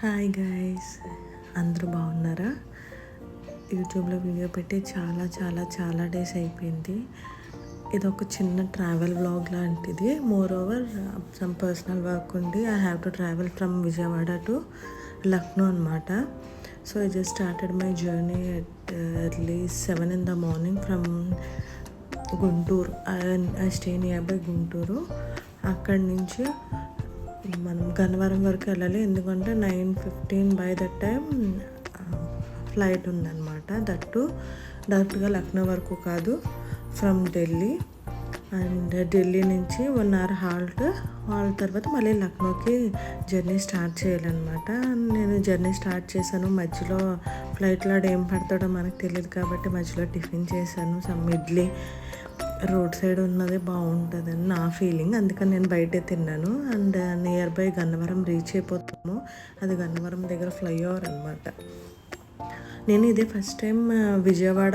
Hi guys, అందరూ బాగున్నారా? యూట్యూబ్లో వీడియో పెట్టి చాలా చాలా చాలా డేస్ అయిపోయింది. ఇది ఒక చిన్న ట్రావెల్ వ్లాగ్ లాంటిది. Moreover some personal work ఉండి I have to travel from Vijayawada to Lucknow అనమాట. So I just started my journey at early 7 in the morning from Guntur. I stay near by Guntur. అక్కడి నుంచి మనం గన్నవరం వరకు వెళ్ళాలి, ఎందుకంటే 9:15 బై దట్ టైం ఫ్లైట్ ఉందన్నమాట. That డైరెక్ట్గా లక్నో వరకు కాదు, ఫ్రమ్ ఢిల్లీ. అండ్ ఢిల్లీ నుంచి 1 hour హాల్ట్ తర్వాత మళ్ళీ లక్నోకి జర్నీ స్టార్ట్ చేయాలన్నమాట. నేను జర్నీ స్టార్ట్ చేశాను. మధ్యలో ఫ్లైట్లో ఏం పడతాడో మనకు తెలియదు కాబట్టి మధ్యలో టిఫిన్ చేశాను. సమ్ ఇడ్లీ రోడ్ సైడ్ ఉన్నది బాగుంటుందని నా ఫీలింగ్, అందుకని నేను బయటే తిన్నాను. And near by Gannavaram reach అయిపోతాము. అది గన్నవరం దగ్గర ఫ్లైఓవర్ అనమాట. నేను ఇదే ఫస్ట్ టైం విజయవాడ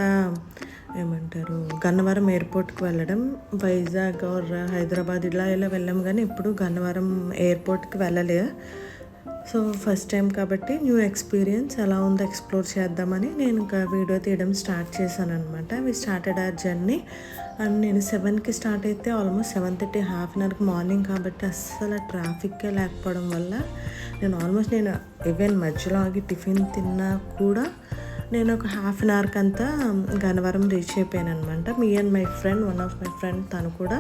ఏమంటారు గన్నవరం ఎయిర్పోర్ట్కి వెళ్ళడం. వైజాగ్ ఆర్ హైదరాబాద్ ఇలా వెళ్ళాము, కానీ ఇప్పుడు గన్నవరం ఎయిర్పోర్ట్కి వెళ్ళలే. సో ఫస్ట్ టైం కాబట్టి న్యూ ఎక్స్పీరియన్స్ ఎలా ఉందో ఎక్స్ప్లోర్ చేద్దామని నేను ఇంకా వీడియో తీయడం స్టార్ట్ చేశాను అనమాట. We started our journey. And నేను 7కి స్టార్ట్ అయితే ఆల్మోస్ట్ 7:30, హాఫ్ అన్ అవర్కి మార్నింగ్ కాబట్టి అస్సలు ట్రాఫిక్కే లేకపోవడం వల్ల నేను ఈవెన్ మధ్యలో ఆగి టిఫిన్ తిన్నా కూడా నేను ఒక హాఫ్ అన్ అవర్కి అంతా గన్నవరం రీచ్ అయిపోయాను అనమాట. Me and my friend, one of my friend, తను కూడా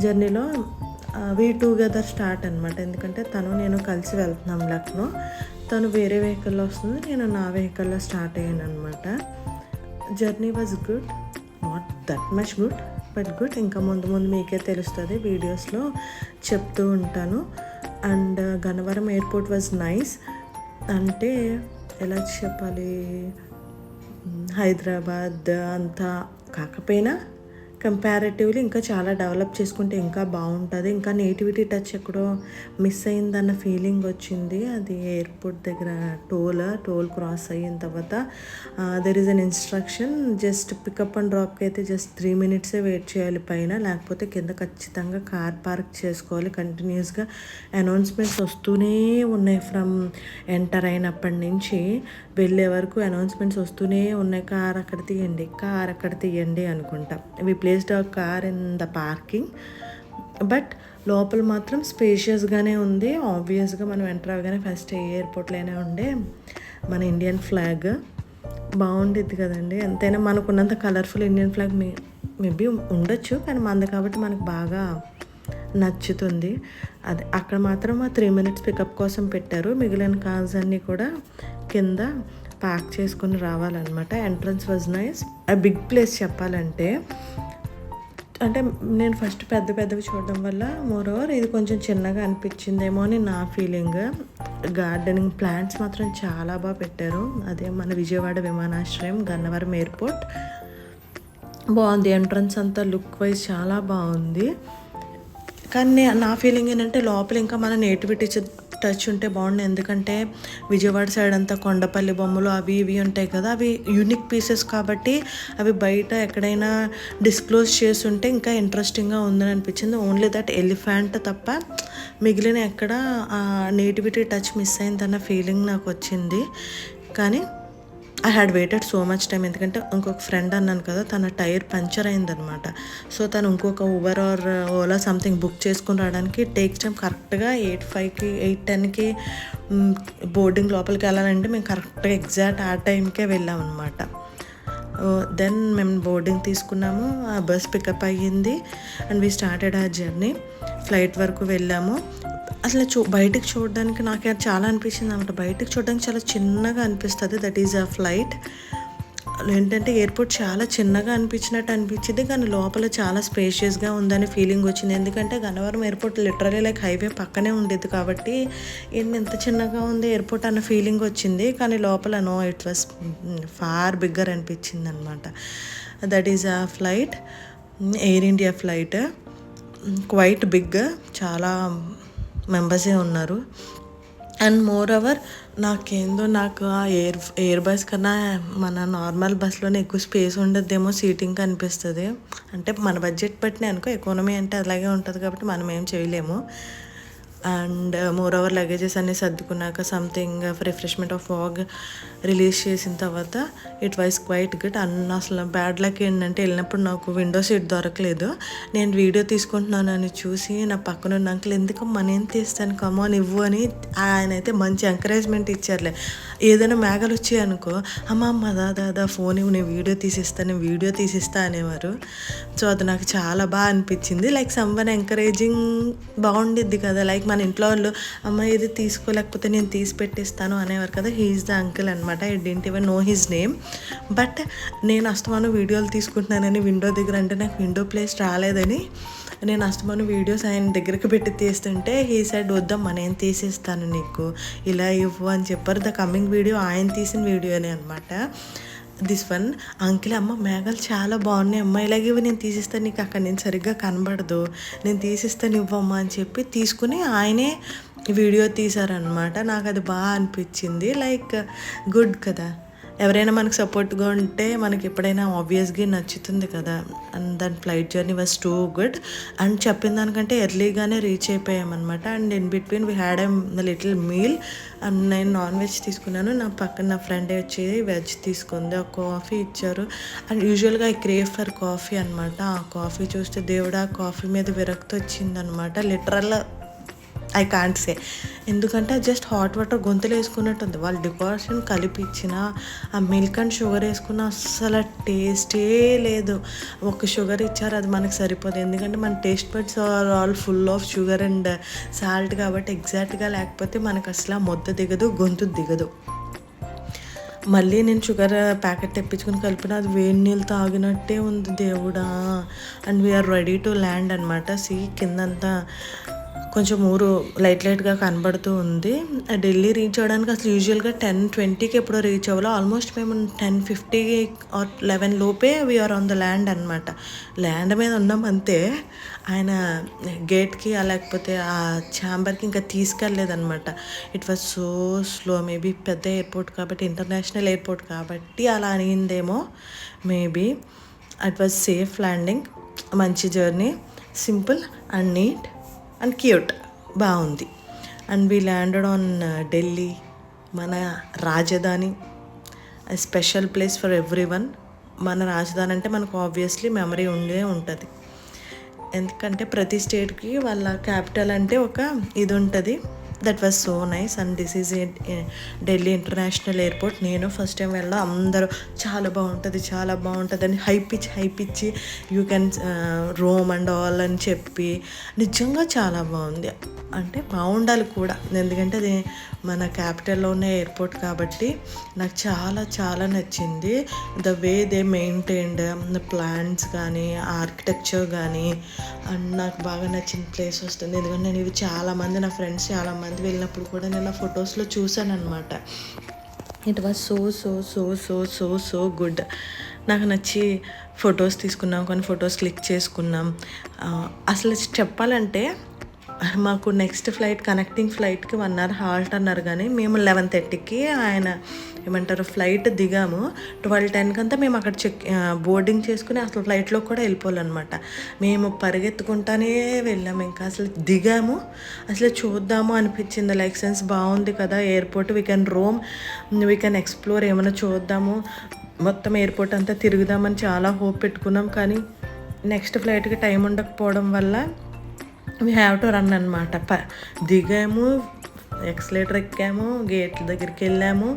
జర్నీలో వీ టుగెదర్ స్టార్ట్ అనమాట. ఎందుకంటే తను నేను కలిసి వెళ్తున్నాం లక్నో. తను వేరే వెహికల్లో వస్తుంది, నేను నా వెహికల్లో స్టార్ట్ అయ్యాను అనమాట. Journey was good, not that much good but good. ఇంకా ముందు మీకే తెలుస్తుంది, వీడియోస్లో చెప్తూ ఉంటాను. And Gannavaram airport was nice. అంటే ఎలా చెప్పాలి, హైదరాబాద్ అంతా కాకపోయినా కంపారిటివ్లీ ఇంకా చాలా డెవలప్ చేసుకుంటే ఇంకా బాగుంటుంది. ఇంకా నేటివిటీ టచ్ ఎక్కడో మిస్ అయిందన్న ఫీలింగ్ వచ్చింది. అది ఎయిర్పోర్ట్ దగ్గర టోల్ క్రాస్ అయిన తర్వాత there is an instruction, just pickup and డ్రాప్కి అయితే జస్ట్ 3 minutes వెయిట్ చేయాలి పైన, లేకపోతే కింద ఖచ్చితంగా కార్ పార్క్ చేసుకోవాలి. కంటిన్యూస్గా అనౌన్స్మెంట్స్ వస్తూనే ఉన్నాయి. ఫ్రమ్ ఎంటర్ అయినప్పటి నుంచి వెళ్ళే వరకు అనౌన్స్మెంట్స్ వస్తూనే ఉన్నాయి. కార్ అక్కడ తీయండి అనుకుంటా. We placed our car in the parking, but లోపల మాత్రం స్పేషియస్గానే ఉంది. ఆబ్వియస్గా మనం ఎంటర్ అవ్వగానే ఫస్ట్ ఎయిర్పోర్ట్లోనే ఉండే మన ఇండియన్ ఫ్లాగ్ బాగుండేది కదండి. ఎంతైనా మనకున్నంత కలర్ఫుల్ ఇండియన్ ఫ్లాగ్ మేబీ ఉండొచ్చు, కానీ మనది కాబట్టి మనకు బాగా నచ్చుతుంది. అది అక్కడ మాత్రం 3 minutes పికప్ కోసం పెట్టారు. మిగిలిన కార్స్ అన్నీ కూడా కింద పార్క్ చేసుకొని రావాలన్నమాట. Entrance was nice. ఆ బిగ్ ప్లేస్ చెప్పాలంటే, అంటే నేను ఫస్ట్ పెద్దవి చూడడం వల్ల మోర్ ఓవర్ ఇది కొంచెం చిన్నగా అనిపించిందేమో అని నా ఫీలింగ్. గార్డెనింగ్ ప్లాంట్స్ మాత్రం చాలా బాగా పెట్టారు. అదే మన విజయవాడ విమానాశ్రయం గన్నవరం ఎయిర్పోర్ట్ బాగుంది. ఎంట్రన్స్ అంతా లుక్ వైజ్ చాలా బాగుంది. కానీ నా ఫీలింగ్ ఏంటంటే లోపల ఇంకా మన నేటివిటీ టచ్ ఉంటే బాగుంది. ఎందుకంటే విజయవాడ సైడ్ అంతా కొండపల్లి బొమ్మలు అవి ఇవి ఉంటాయి కదా, అవి యూనిక్ పీసెస్ కాబట్టి అవి బయట ఎక్కడైనా డిస్క్లోజ్ చేసి ఉంటే ఇంకా ఇంట్రెస్టింగ్గా ఉందని అనిపించింది. ఓన్లీ దట్ ఎలిఫెంట్ తప్ప మిగిలిన ఎక్కడ నేటివిటీ టచ్ మిస్ అయిందన్న ఫీలింగ్ నాకు వచ్చింది. కానీ I had waited so much time, ఎందుకంటే ఇంకొక ఫ్రెండ్ అన్నాను కదా, తన టైర్ పంచర్ అయిందనమాట. సో తను ఇంకొక Uber or Ola something book చేసుకుని రావడానికి టేక్ టైం. కరెక్ట్గా 8:05కి 8:10కి బోర్డింగ్ లోపలికి వెళ్ళాలంటే మేము కరెక్ట్గా ఎగ్జాక్ట్ ఆ టైంకే వెళ్ళాం అనమాట. దెన్ మేము బోర్డింగ్ తీసుకున్నాము, ఆ బస్ పికప్ అయ్యింది అండ్ వీ స్టార్టెడ్ ఆ జర్నీ. ఫ్లైట్ వరకు వెళ్ళాము. అసలు బయటకు చూడడానికి నాకు చాలా అనిపించింది అనమాట. బయటకు చూడడానికి చాలా చిన్నగా అనిపిస్తుంది, దట్ ఈజ్ అ ఫ్లైట్. ఏంటంటే ఎయిర్పోర్ట్ చాలా చిన్నగా అనిపించింది, కానీ లోపల చాలా స్పేషియస్గా ఉందని ఫీలింగ్ వచ్చింది. ఎందుకంటే Gannavaram airport literally like highway పక్కనే ఉండేది కాబట్టి ఎంత చిన్నగా ఉంది ఎయిర్పోర్ట్ అన్న ఫీలింగ్ వచ్చింది. కానీ లోపల ఇట్ వాస్ ఫార్ బిగ్గర్ అనిపించింది అనమాట. That is a flight, Air India flight, quite big, చాలా మెంబర్సే ఉన్నారు. అండ్ మోర్ ఓవర్ నాకు ఆ ఎయిర్ బస్ కన్నా మన నార్మల్ బస్లోనే ఎక్కువ స్పేస్ ఉండద్దేమో సీటింగ్ అనిపిస్తుంది. అంటే మన బడ్జెట్ బట్టినే అనుకో, ఎకానమీ అంటే అలాగే ఉంటుంది కాబట్టి మనం ఏం చేయలేము. అండ్ మోర్ ఓవర్ లగేజెస్ అన్నీ సర్దుకున్నాక something refreshment of Wagh release చేసిన తర్వాత it was quite good. And అసలు బ్యాడ్ లక్ ఏంటంటే వెళ్ళినప్పుడు నాకు విండో సీట్ దొరకలేదు. నేను వీడియో తీసుకుంటున్నానని చూసి నా పక్కన ఉన్న అంకుల్ ఎందుకమ్మా నేను తీస్తాను కమాన్ ఇవ్వు అని ఆయన అయితే మంచి ఎంకరేజ్మెంట్ ఇచ్చారులే. ఏదైనా మేఘాలు వచ్చాయి అనుకో అమ్మ దాదా ఫోన్ ఇవ్వు నేను వీడియో తీసిస్తా అనేవారు. సో అది నాకు చాలా బాగా అనిపించింది. లైక్ సమ్వన్ ఎంకరేజింగ్ బాగుండిద్ది కదా. లైక్ మన ఇంట్లో వాళ్ళు అమ్మ ఇది తీసుకోలేకపోతే నేను తీసి పెట్టిస్తాను అనేవారు కదా. హీఈస్ ద అంకుల్ అనమాట. I didn't even know his name. But నేను అస్తమానం వీడియోలు తీసుకుంటున్నానని విండో దగ్గర అంటే నాకు విండో ప్లేస్ రాలేదని నేను అస్తమానం వీడియోస్ ఆయన దగ్గరికి పెట్టి తీస్తుంటే హీ సైడ్ వద్దమ్మా నేను తీసిస్తాను నీకు ఇలా ఇవ్వు అని చెప్పారు. ద కమింగ్ వీడియో ఆయన తీసిన వీడియోనే అనమాట. దిస్ వన్ అంకిల్ అమ్మ మేఘాలు చాలా బాగున్నాయి అమ్మ ఇలాగే నేను తీసిస్తాను నీకు అక్కడ నేను సరిగ్గా కనబడదు నేను తీసిస్తాను ఇవ్వమ్మా అని చెప్పి తీసుకుని ఆయనే వీడియో తీశారనమాట. నాకు అది బాగా అనిపించింది. లైక్ గుడ్ కదా. ఎవరైనా మనకు సపోర్ట్గా ఉంటే మనకి ఎప్పుడైనా ఆబ్వియస్గా నచ్చుతుంది కదా. అండ్ దాని flight journey was too good. And చెప్పిన దానికంటే ఎర్లీగానే రీచ్ అయిపోయామన్నమాట. And in between we had a little meal. And నేను నాన్ వెజ్ తీసుకున్నాను. నా పక్కన నా ఫ్రెండ్ వచ్చి వెజ్ తీసుకుంది. ఒక కాఫీ ఇచ్చారు. అండ్ యూజువల్గా ఐ క్రేవ్ ఫర్ కాఫీ అనమాట. ఆ కాఫీ చూస్తే దేవుడు ఆ కాఫీ మీద విరక్తి వచ్చిందనమాట. Literal I can't say. ఎందుకంటే జస్ట్ హాట్ వాటర్ గొంతులు వేసుకున్నట్టుంది. వాళ్ళు డికాషన్ కలిపి ఇచ్చిన ఆ మిల్క్ అండ్ షుగర్ వేసుకున్న అస్సలు టేస్టే లేదు. ఒక షుగర్ ఇచ్చారు అది మనకు సరిపోదు. ఎందుకంటే మన taste buds are all full of sugar and salt కాబట్టి ఎగ్జాక్ట్గా లేకపోతే మనకు అసలు ముద్ద దిగదు గొంతు దిగదు. మళ్ళీ నేను షుగర్ ప్యాకెట్ తెప్పించుకుని కలిపిన అది వేడి నీళ్ళు తాగినట్టే ఉంది దేవుడా. And we are ready to land అనమాట. కిందంతా కొంచెం ఊరు లైట్గా కనబడుతూ ఉంది. ఢిల్లీ రీచ్ అవ్వడానికి అసలు యూజువల్గా 10:20కి ఎప్పుడో రీచ్ అవ్వాలి. ఆల్మోస్ట్ మేము 10:50 ఆర్ 11 లోపే వీఆర్ ఆన్ ద ల్యాండ్ అనమాట. ల్యాండ్ మీద ఉన్నాం అంతే. ఆయన గేట్కి లేకపోతే ఆ ఛాంబర్కి ఇంకా తీసుకెళ్ళలేదన్నమాట. It was so slow. Maybe పెద్ద ఎయిర్పోర్ట్ కాబట్టి ఇంటర్నేషనల్ ఎయిర్పోర్ట్ కాబట్టి అలా అనిందేమో maybe. It was safe landing. మంచి journey, simple and neat and cute బాగుంది. And we landed on Delhi, మన రాజధాని. Special place for every one. మన రాజధాని అంటే మనకు ఆబ్వియస్లీ మెమరీ ఉండే ఉంటుంది. ఎందుకంటే ప్రతి స్టేట్కి వాళ్ళ క్యాపిటల్ అంటే ఒక ఇది ఉంటుంది. That was so nice. And this is Delhi international airport. నేను ఫస్ట్ టైం వెళ్ళా. అందరూ చాలా బాగుంటుంది అని హైప్ ఇచ్చి you can Rome and all అని చెప్పి నిజంగా చాలా బాగుంది. అంటే బాగుండాలి కూడా, ఎందుకంటే అది మన క్యాపిటల్లో ఉన్న ఎయిర్పోర్ట్ కాబట్టి నాకు చాలా నచ్చింది. The way they maintained plants కానీ ఆర్కిటెక్చర్ కానీ. అండ్ నాకు బాగా నచ్చిన ప్లేస్ వస్తుంది. ఎందుకంటే నేను ఇవి చాలామంది నా ఫ్రెండ్స్ చాలామంది వెళ్ళినప్పుడు కూడా నేను ఆ ఫొటోస్లో చూశాను అనమాట. It was so good. నాకు నచ్చి ఫొటోస్ తీసుకున్నాం, కొన్ని ఫొటోస్ క్లిక్ చేసుకున్నాం. అసలు చెప్పాలంటే మాకు నెక్స్ట్ ఫ్లైట్ కనెక్టింగ్ ఫ్లైట్కి 1 hour హాల్ట్ అన్నారు. కానీ మేము 11:30కి ఆయన ఏమంటారు ఫ్లైట్ దిగాము. 12:10 అంతా మేము అక్కడ బోర్డింగ్ చేసుకుని అసలు ఫ్లైట్లో కూడా వెళ్ళిపోవాలన్నమాట. మేము పరిగెత్తుకుంటానే వెళ్ళాము. ఇంకా అసలు దిగాము, అసలు చూద్దాము అనిపించింది. లైక్ సెన్స్ బాగుంది కదా airport. We can Rome, we can explore, ఏమైనా చూద్దాము, మొత్తం ఎయిర్పోర్ట్ అంతా తిరుగుదామని చాలా హోప్ పెట్టుకున్నాం. కానీ నెక్స్ట్ ఫ్లైట్కి టైం ఉండకపోవడం వల్ల వీ హ్యావ్ టు రన్ అనమాట. దిగాము, ఎక్స్లేటర్ ఎక్కాము, గేట్ల దగ్గరికి వెళ్ళాము,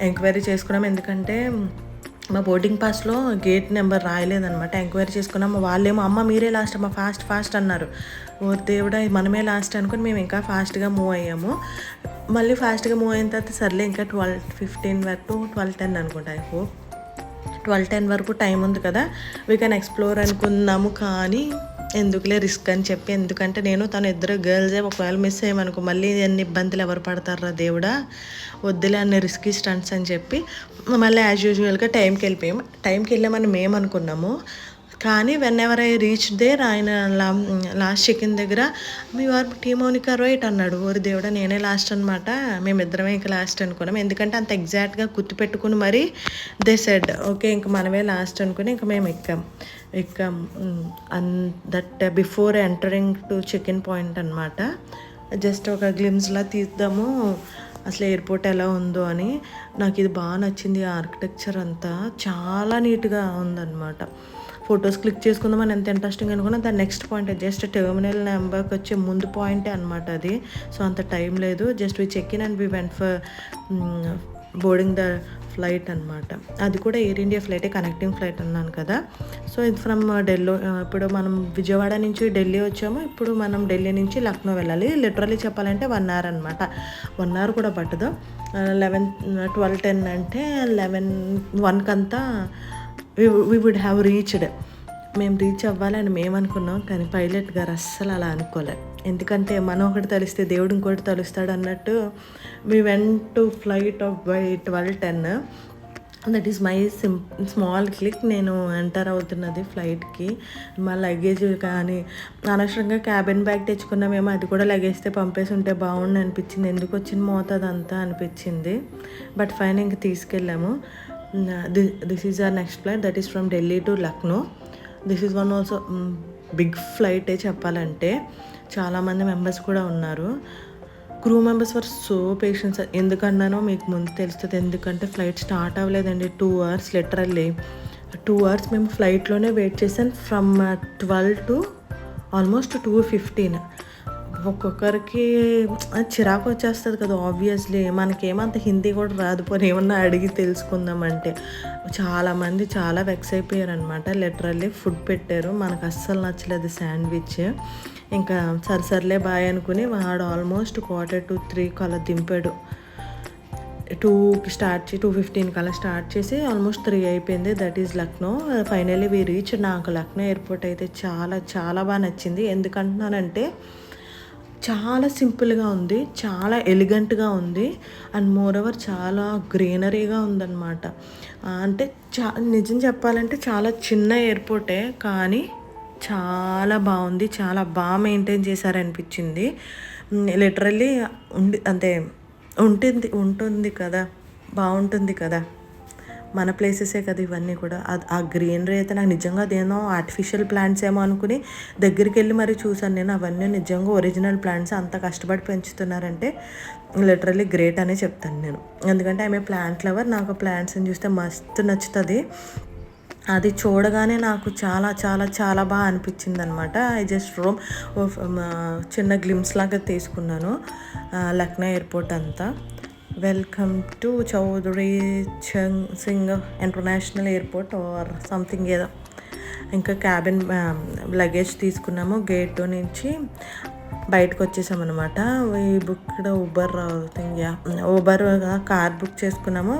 ఎంక్వైరీ చేసుకున్నాము. ఎందుకంటే మా బోర్డింగ్ పాస్లో గేట్ నెంబర్ రాయలేదనమాట. ఎంక్వైరీ చేసుకున్నాము. వాళ్ళేమో అమ్మ మీరే లాస్ట్ అమ్మ ఫాస్ట్ అన్నారు. ఓ దేవుడా మనమే లాస్ట్ అనుకుని మేము ఇంకా ఫాస్ట్గా మూవ్ అయ్యాము. మళ్ళీ ఫాస్ట్గా మూవ్ అయిన తర్వాత సర్లే ఇంకా 12:15 వరకు 12:10 అనుకుంటా. ఐ హోప్ 12:10 వరకు టైం ఉంది కదా, వీ కెన్ ఎక్స్ప్లోర్ అనుకున్నాము. కానీ ఎందుకులే రిస్క్ అని చెప్పి, ఎందుకంటే నేను తను ఇద్దరు గర్ల్సే, ఒకవేళ మిస్ అయ్యామనుకో మళ్ళీ ఎన్ని ఇబ్బందులు ఎవరు పడతారా దేవుడా, వద్దులే అన్ని రిస్కీ స్టంట్స్ అని చెప్పి మళ్ళీ యాజ్ యూజువల్గా టైంకి వెళ్ళామని మేము అనుకున్నాము. కానీ whenever I reach there ఆయన లాస్ట్ చెకిన్ దగ్గర మీ వారు టీమోనికా రైట్ అన్నాడు. ఓరి దేవుడా నేనే లాస్ట్ అనమాట. మేమిద్దరమే ఇంకా లాస్ట్ అనుకున్నాం. ఎందుకంటే అంత ఎగ్జాక్ట్గా గుర్తుపెట్టుకుని మరి దే సెడ్ ఓకే ఇంక మనమే లాస్ట్ అనుకుని ఇంక మేము ఎక్కాం. And that before entering to check in point అనమాట. జస్ట్ ఒక గ్లిమ్స్లా తీద్దాము అసలు ఎయిర్పోర్ట్ ఎలా ఉందో అని. నాకు ఇది బాగా నచ్చింది. ఆర్కిటెక్చర్ అంతా చాలా నీట్గా ఉందన్నమాట. ఫొటోస్ క్లిక్ చేసుకుందామని ఎంత ఇంట్రెస్టింగ్ అనుకున్నా దాని నెక్స్ట్ పాయింట్ జస్ట్ టెర్మినల్ నెంబర్కి వచ్చే ముందు పాయింటే అనమాట అది. సో అంత టైం లేదు. Just we check in and we went for boarding the flight అనమాట. అది కూడా ఎయిర్ ఇండియా ఫ్లైటే, కనెక్టింగ్ ఫ్లైట్ అన్నాను కదా. సో ఇది ఫ్రమ్ ఢిల్లీ. ఇప్పుడు మనం విజయవాడ నుంచి ఢిల్లీ వచ్చాము. ఇప్పుడు మనం ఢిల్లీ నుంచి లక్నో వెళ్ళాలి. లిటరలీ చెప్పాలంటే 1 hour అనమాట. 1 hour కూడా పట్టదు. 12:10 అంటే 1 కంతా వి వుడ్ హ్యావ్ రీచ్డ్. మేము రీచ్ అవ్వాలని మేము అనుకున్నాం, కానీ పైలట్ గారు అస్సలు అలా అనుకోలే. ఎందుకంటే మనం ఒకటి తలిస్తే దేవుడు ఇంకోటి తలుస్తాడు అన్నట్టు we went to flight of by 12:10. That is my small click. నేను ఎంటర్ అవుతున్నది ఫ్లైట్కి. మా లగేజ్ కానీ అనవసరంగా క్యాబిన్ బ్యాగ్ తెచ్చుకున్నామేమో, అది కూడా లగేజ్తో పంపేసి ఉంటే బాగుండు అనిపించింది. ఎందుకు వచ్చిన మోతాదు అంతా అనిపించింది. బట్ ఫైన్ ఇంక తీసుకెళ్ళాము. This is our next flight, that is from Delhi to Lucknow. This is one also big ఫ్లైటే చెప్పాలంటే. చాలామంది మెంబర్స్ కూడా ఉన్నారు. Crew members were so patience. ఎందుకన్నానో మీకు ముందు తెలుస్తుంది. ఎందుకంటే ఫ్లైట్ స్టార్ట్ అవ్వలేదండి. 2 hours లిటరల్లీ 2 hours మేము ఫ్లైట్లోనే వెయిట్ చేసాను. From 12 to almost 2:15. ఒక్కొక్కరికి చిరాకు వచ్చేస్తుంది కదా ఆబ్వియస్లీ. మనకేమంత హిందీ కూడా రాదు, పోనీ ఏమన్నా అడిగి తెలుసుకుందామంటే. చాలామంది చాలా వెక్స్ అయిపోయారు అనమాట. లిటరల్లీ ఫుడ్ పెట్టారు, మనకు అస్సలు నచ్చలేదు శాండ్విచ్. ఇంకా సరిసర్లే బాయ్ అనుకుని వాడు ఆల్మోస్ట్ 2:45 అలా దింపాడు. 2కి స్టార్ట్ 2:15 అలా స్టార్ట్ చేసి ఆల్మోస్ట్ 3 అయిపోయింది. That is Lucknow. Finally we reach. నాకు లక్నో ఎయిర్పోర్ట్ అయితే చాలా చాలా బాగా నచ్చింది. ఎందుకంటున్నానంటే చాలా సింపుల్గా ఉంది, చాలా ఎలిగెంట్గా ఉంది, అండ్ మోర్ ఓవర్ చాలా గ్రీనరీగా ఉందన్నమాట. అంటే నిజం చెప్పాలంటే చాలా చిన్న ఎయిర్పోర్టే, కానీ చాలా బాగుంది. చాలా బాగా మెయింటైన్ చేశారనిపించింది. లిటరల్లీ అంటే ఉంటుంది కదా, బాగుంటుంది కదా, మన ప్లేసెసే కదా ఇవన్నీ కూడా. ఆ గ్రీనరీ అయితే నాకు నిజంగా అదేనో ఆర్టిఫిషియల్ ప్లాంట్స్ ఏమో అనుకుని దగ్గరికి వెళ్ళి మరీ చూసాను నేను. అవన్నీ నిజంగా ఒరిజినల్ ప్లాంట్స్. అంత కష్టపడి పెంచుతున్నారంటే లిటరల్లీ గ్రేట్ అనే చెప్తాను నేను. ఎందుకంటే ఆమె ప్లాంట్ లవర్. నాకు ప్లాంట్స్ని చూస్తే మస్తు నచ్చుతుంది. అది చూడగానే నాకు చాలా చాలా చాలా బాగా అనిపించింది అనమాట. ఐ జస్ట్ చిన్న గ్లిమ్స్ లాగా తీసుకున్నాను లక్నో ఎయిర్పోర్ట్ అంతా. Welcome to Chaudhary Charan Singh international airport or something ఏదో. ఇంకా క్యాబిన్ లగేజ్ తీసుకున్నాము. గేట్ నుంచి బయటకు వచ్చేసామన్నమాట. ఈ బుక్ ఊబర్ కార్ బుక్ చేసుకున్నాము.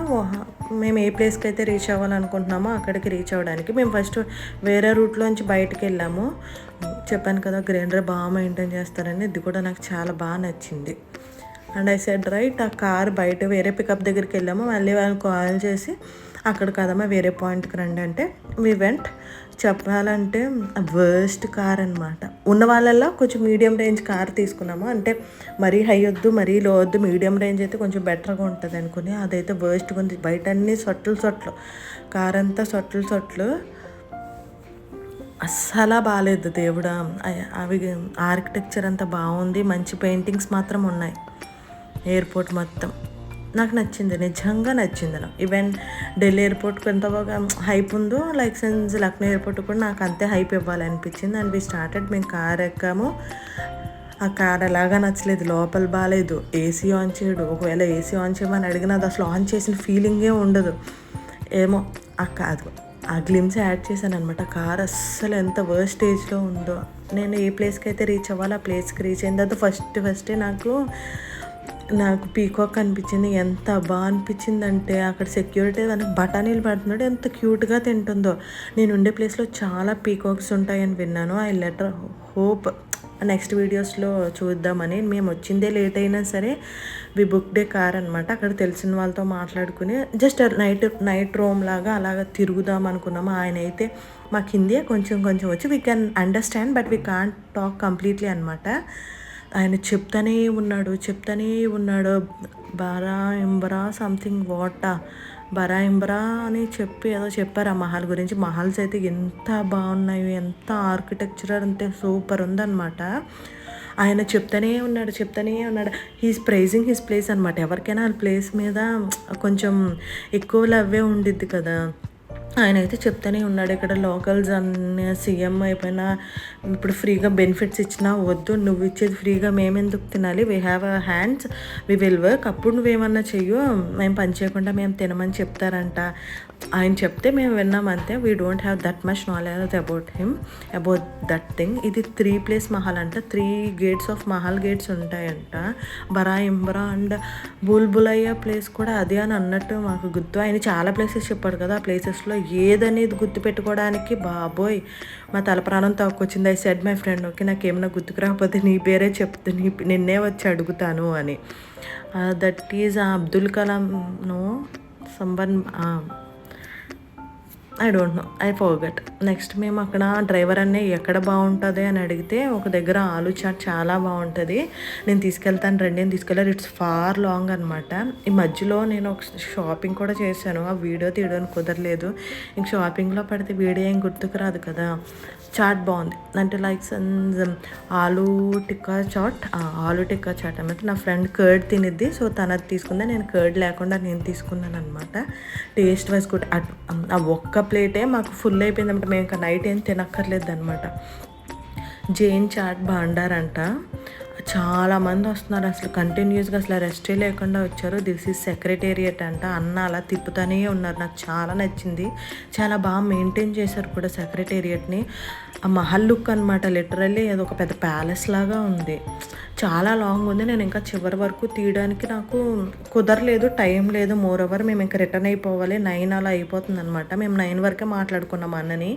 మేము ఏ ప్లేస్కి అయితే రీచ్ అవ్వాలనుకుంటున్నామో అక్కడికి రీచ్ అవ్వడానికి మేము ఫస్ట్ వేరే రూట్లోంచి బయటకు వెళ్ళాము. చెప్పాను కదా గ్రీనరీ బాగా మెయింటైన్ చేస్తారని. ఇది కూడా నాకు చాలా బాగా నచ్చింది. అండ్ ఐ సెడ్ రైట్, ఆ కార్ బయట వేరే పికప్ దగ్గరికి వెళ్ళాము. మళ్ళీ వాళ్ళు కాల్ చేసి అక్కడ కదమ్మా వేరే పాయింట్కి రండి అంటే వి వెంట్. చెప్పాలంటే వర్స్ట్ కార్ అనమాట. ఉన్న వాళ్ళల్లో కొంచెం మీడియం రేంజ్ కార్ తీసుకున్నాము. అంటే మరీ హై వద్దు, మరీ లో వద్దు, మీడియం రేంజ్ అయితే కొంచెం బెటర్గా ఉంటుంది అనుకుని. అదైతే వర్స్ట్గా ఉంది. బయట అన్నీ సొట్లు, కార్ అంతా సొట్లు. అస్సలా బాగాలేదు దేవుడా. అవి ఆర్కిటెక్చర్ అంతా బాగుంది, మంచి పెయింటింగ్స్ మాత్రం ఉన్నాయి. ఎయిర్పోర్ట్ మొత్తం నాకు నచ్చింది, నిజంగా నచ్చింది నాకు. ఈవెన్ ఢిల్లీ ఎయిర్పోర్ట్కి ఎంత బాగా హైప్ ఉందో లైక్ సెన్స్ లక్నో ఎయిర్పోర్ట్ కూడా నాకు అంతే హైప్ ఇవ్వాలనిపించింది. And we started. మేము కార్ ఎక్కాము. ఆ కార్ ఎలాగా నచ్చలేదు, లోపల బాగాలేదు, ఏసీ ఆన్ చేయడు. ఒకవేళ ఏసీ ఆన్ చేయమని అడిగినా అది అసలు ఆన్ చేసిన ఫీలింగే ఉండదు. ఏమో కాదు, ఆ గ్లిమ్స్ యాడ్ చేశాను అనమాట. కార్ అస్సలు ఎంత వర్స్ట్ స్టేజ్లో ఉందో. నేను ఏ ప్లేస్కి అయితే రీచ్ అవ్వాలో ఆ ప్లేస్కి రీచ్ అయిన తర్వాత ఫస్టే నాకు పీకాక్ అనిపించింది. ఎంత బాగా అనిపించిందంటే అక్కడ సెక్యూరిటీ దానికి బఠానీలు పెడుతున్నాడు, ఎంత క్యూట్గా తింటుందో. నేను ఉండే ప్లేస్లో చాలా పీకాక్స్ ఉంటాయని విన్నాను. ఐ లెటర్ హోప్ నెక్స్ట్ వీడియోస్లో చూద్దామని. మేము వచ్చిందే లేట్ అయినా సరే వి బుక్ డే కార్ అనమాట. అక్కడ తెలిసిన వాళ్ళతో మాట్లాడుకుని జస్ట్ నైట్ రూమ్ లాగా అలాగ తిరుగుదాం అనుకున్నాము. ఆయన అయితే మాకు హిందీ కొంచెం వచ్చి we can understand but we can't talk completely అనమాట. ఆయన చెప్తానే ఉన్నాడు బరా ఇంబరా సంథింగ్ బరా ఇంబరా అని చెప్పి ఏదో చెప్పారు ఆ మహల్ గురించి. మహల్స్ అయితే ఎంత బాగున్నాయి, ఎంత ఆర్కిటెక్చర్ అంటే సూపర్ ఉందన్నమాట. ఆయన చెప్తానే ఉన్నాడు. హీస్ ప్రైజింగ్ హిస్ ప్లేస్ అనమాట. ఎవరికైనా ఆ ప్లేస్ మీద కొంచెం ఎక్కువ లవ్వే ఉండిద్ది కదా. ఆయనైతే చెప్తానే ఉన్నాడు, ఇక్కడ లోకల్స్ అన్నీ సీఎం అయిపోయినా ఇప్పుడు ఫ్రీగా బెనిఫిట్స్ ఇచ్చినా వద్దు, నువ్వు ఇచ్చేది ఫ్రీగా మేమెందుకు తినాలి, we have a hands, we will work, అప్పుడు నువ్వేమన్నా చెయ్యు, మేము పని చేయకుండా మేము తినమని చెప్తారంట. ఆయన చెప్తే మేము విన్నాం అంతే. We don't have that much knowledge about that thing. ఇది 3 ప్లేస్ మహల్ అంట. 3 గేట్స్ ఆఫ్ మహల్ గేట్స్ ఉంటాయంట. బరా ఇంబరా అండ్ బుల్బులయ్య ప్లేస్ కూడా అదే అని అన్నట్టు మాకు గుర్తు. ఆయన చాలా ప్లేసెస్ చెప్పాడు కదా, ఆ ప్లేసెస్లో ఏదనేది గుర్తు పెట్టుకోవడానికి బాబోయ్ మా తల ప్రాణం తక్కువచ్చింది. I said my friend, okay నాకు ఏమైనా గుర్తుకు రాకపోతే నీ పేరే చెప్తే నిన్నే వచ్చి అడుగుతాను అని. That is Abdul Kalam no someone, I don't know, I forget. Next మేము అక్కడ డ్రైవర్ అన్నీ ఎక్కడ బాగుంటుంది అని అడిగితే ఒక దగ్గర ఆలు చాట్ చాలా బాగుంటుంది, నేను తీసుకెళ్తాను రండి అని తీసుకెళ్ళారు. ఇట్స్ ఫార్ లాంగ్ అనమాట. ఈ మధ్యలో నేను ఒక షాపింగ్ కూడా చేశాను, ఆ వీడియో తీయడానికి కుదరలేదు. ఇంక షాపింగ్లో పడితే వీడియో ఏం గుర్తుకు రాదు కదా. చాట్ బాగుంది అంటే లైక్ ఆలు టిక్కా చాట్, ఆలు టిక్కా చాట్ అన్నమాట. నా ఫ్రెండ్ కర్డ్ తినిద్ది, సో తనది తీసుకుందా, నేను కర్డ్ లేకుండా నేను తీసుకున్నాను అనమాట. Taste wise good. ఆ ఒక్క ప్లేటే మాకు ఫుల్ అయిపోయింది అనమాట. మేము ఇంకా నైట్ ఏం తినక్కర్లేదు అనమాట. జైన్ చాట్ భాండార్ అంట. చాలామంది వస్తున్నారు, అసలు కంటిన్యూస్గా అసలు రెస్టే లేకుండా వచ్చారు. దిస్ ఈజ్ సెక్రటేరియట్ అంట. అన్న అలా తిప్పుతూనే ఉన్నారు. నాకు చాలా నచ్చింది, చాలా బాగా మెయింటైన్ చేశారు కూడా సెక్రటేరియట్ని. ఆ మహల్ లుక్ అనమాట, లిటరల్లీ ఏదో ఒక పెద్ద ప్యాలెస్ లాగా ఉంది. చాలా లాంగ్ ఉంది, నేను ఇంకా చివరి వరకు తీయడానికి నాకు కుదరలేదు, టైం లేదు. మోర్ ఓవర్ మేము ఇంకా రిటర్న్ అయిపోవాలి, 9 అలా అయిపోతుంది అనమాట. మేము 9 వరకే మాట్లాడుకున్నాం అన్నని.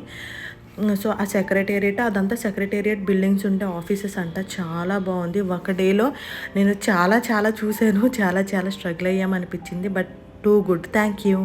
సో ఆ సెక్రటేరియట్ అదంతా సెక్రటేరియట్ బిల్డింగ్స్ ఉంటే ఆఫీసెస్ అంట. చాలా బాగుంది. ఒక డేలో నేను చాలా చాలా చూశాను, చాలా చాలా స్ట్రగుల్ అయ్యామనిపించింది. But too good. Thank you.